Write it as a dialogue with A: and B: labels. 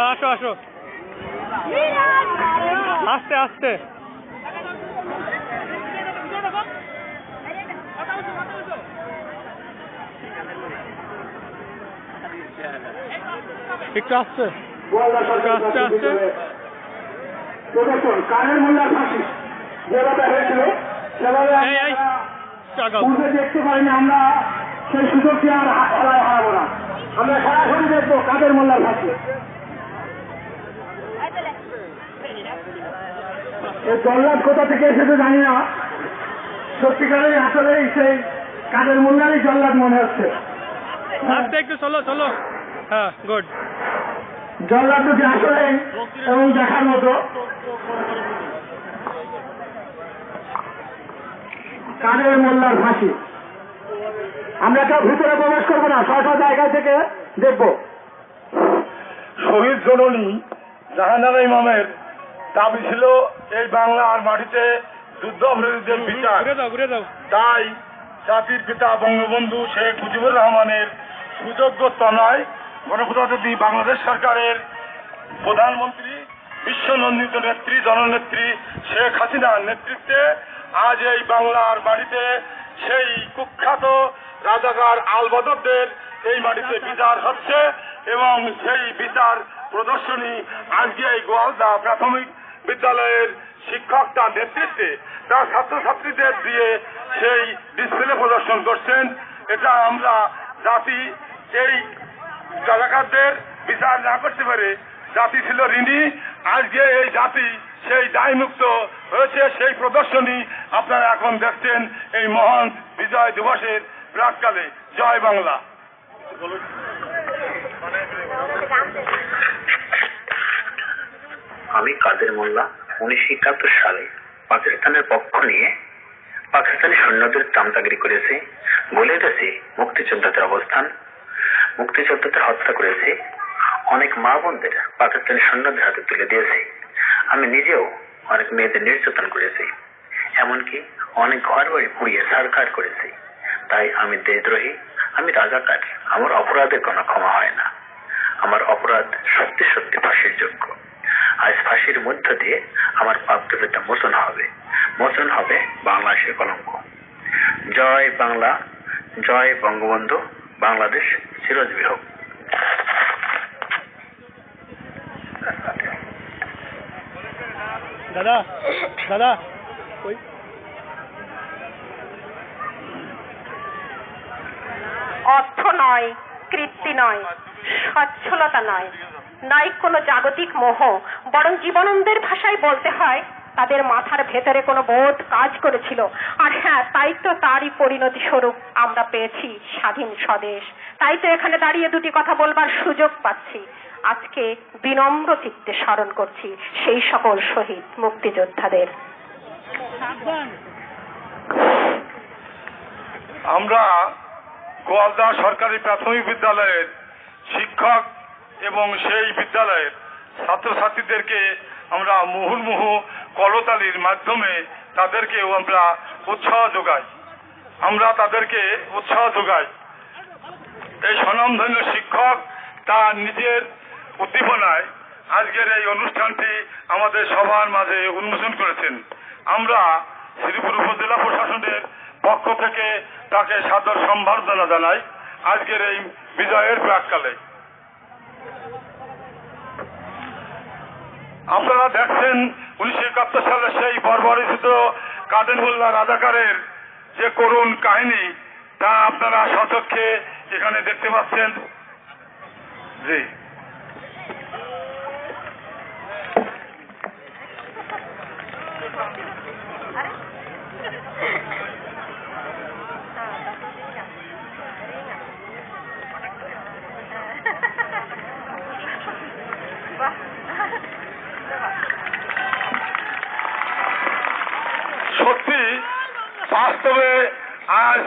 A: আসো আসো, আস্তে আস্তে। একটু আসছে, আস্তে আস্তে।
B: কানের মোল্লার ফাঁসি যেভাবে হয়েছিল সেভাবে দেখতে পারিনি। আমরা সেই সুযোগটি আর খেলায় হারাবো না। আমরা সরাসরি দেখবো কাদের মোল্লার ফাঁসি। এই জল্লাদ কোথা থেকে এসেছে জানি না, সত্যিকারের আসলে সেই কাদের মোল্লারই জল্লাদ মনে হচ্ছে।
A: আস্তে একটু চলো চলো। হ্যাঁ, গুড।
B: জল্লাদ দুটি আসলে এবং দেখার মতো। কাদের মোল্লার ফাঁসি। আমরা কেউ ভিতরে প্রবেশ করবো না, স্ব জায়গা থেকে দেখব।
C: শহীদ জননী জাহানারা ইমামের দাবি ছিল এই বাংলার মাটিতে যুদ্ধ অপরাধীদের বিচার। তাই জাতির পিতা বঙ্গবন্ধু শেখ মুজিবুর রহমানের সুযোগ্য তনয় গণপ্রজাতন্ত্রী বাংলাদেশ সরকারের প্রধানমন্ত্রী বিশ্বনন্দিত নেত্রী জননেত্রী শেখ হাসিনার নেতৃত্বে আজ এই বাংলার মাটিতে সেই কুখ্যাত রাজাকার আলবদরদের এই মাটিতে বিচার হচ্ছে এবং সেই বিচার প্রদর্শনী আজকে এই গোয়ালদা প্রাথমিক বিদ্যালয়ের শিক্ষক তার নেতৃত্বে তার ছাত্রছাত্রীদের দিয়ে সেই ডিসপ্লে প্রদর্শন করছেন। এটা আমরা জাতি এই রাজাকারদের বিচার না করতে পারে জাতি ছিল ঋণী। আজকে এই জাতি সেই দায়মুক্ত হয়েছে। সেই প্রদর্শনী আপনারা এখন দেখছেন এই মহান বিজয় দিবসের প্রাককালে। জয় বাংলা।
D: আমি কাদের মোল্লা 1971 সালে পাকিস্তানের পক্ষ নিয়ে পাকিস্তানি সৈন্যদের চামচাগিরি করেছি, বলে গেছি মুক্তিযোদ্ধাদের অবস্থান, মুক্তিযোদ্ধাদের হত্যা করেছি, অনেক মা বোনদের পাকিস্তানি সৈন্যদের হাতে তুলে দিয়েছি। আমি নিজেও অনেক মেয়েদের নির্যাতন করেছি, এমনকি অনেক ঘর বাড়ি পুড়িয়ে ছারখার করেছি। তাই আমি দেশদ্রোহী, আমি রাজাকার। আমার অপরাধের কোনো ক্ষমা হয় না। আমার অপরাধ সত্যি সত্যি ফাঁসির যোগ্য। আজ ফাঁসির মধ্য দিয়ে আমার পাপটা মোচন হবে, মোচন হবে বাংলাদেশের কলঙ্ক। জয় বাংলা, জয় বঙ্গবন্ধু, বাংলাদেশ চিরজীবী হোক।
A: দাদা দাদা
E: অর্থ নয়, কৃত্তি নয়, সচ্ছলতা নয়, নয় কোনো জাগতিক মোহ, বরং জীবনানন্দের ভাষায় বলতে হয় তাদের মাথার ভেতরে কোনো বোধ কাজ করেছিল। আর হ্যাঁ, তাই তো তারই পরিণতি স্বরূপ আমরা পেয়েছি স্বাধীন স্বদেশ। তাই তো এখানে দাঁড়িয়ে দুটি কথা বলবার সুযোগ পাচ্ছি। আজকে বিনম্র চিত্তে স্মরণ করছি সেই সকল শহীদ মুক্তিযোদ্ধাদের।
C: আমরা গোয়ালদা সরকারি প্রাথমিক বিদ্যালয়ের শিক্ষক এবং সেই বিদ্যালয়ের ছাত্রছাত্রীদেরকে আমরা মুহুর্মুহু করতালির মাধ্যমে তাদেরকেও আমরা উৎসাহ যোগাই। এই স্বনামধন্য শিক্ষক তার নিজের উদ্দীপনায় আজকের এই অনুষ্ঠানটি আমাদের সবার মাঝে উন্মোচন করেছেন। আমরা শ্রীপুর উপজেলা প্রশাসনের পক্ষ থেকে তাকে সাদর সম্বর্ধনা জানাই আজকের এই বিজয়ের প্রাককালে। আপনারা দেখছেন 1971 সালে সেই বর্বরিত কাদের মোল্লা রাজাকারের যে করুণ কাহিনী, তা আপনারা সচক্ষে এখানে দেখতে পাচ্ছেন। জি, সত্যি বাস্তবে আজ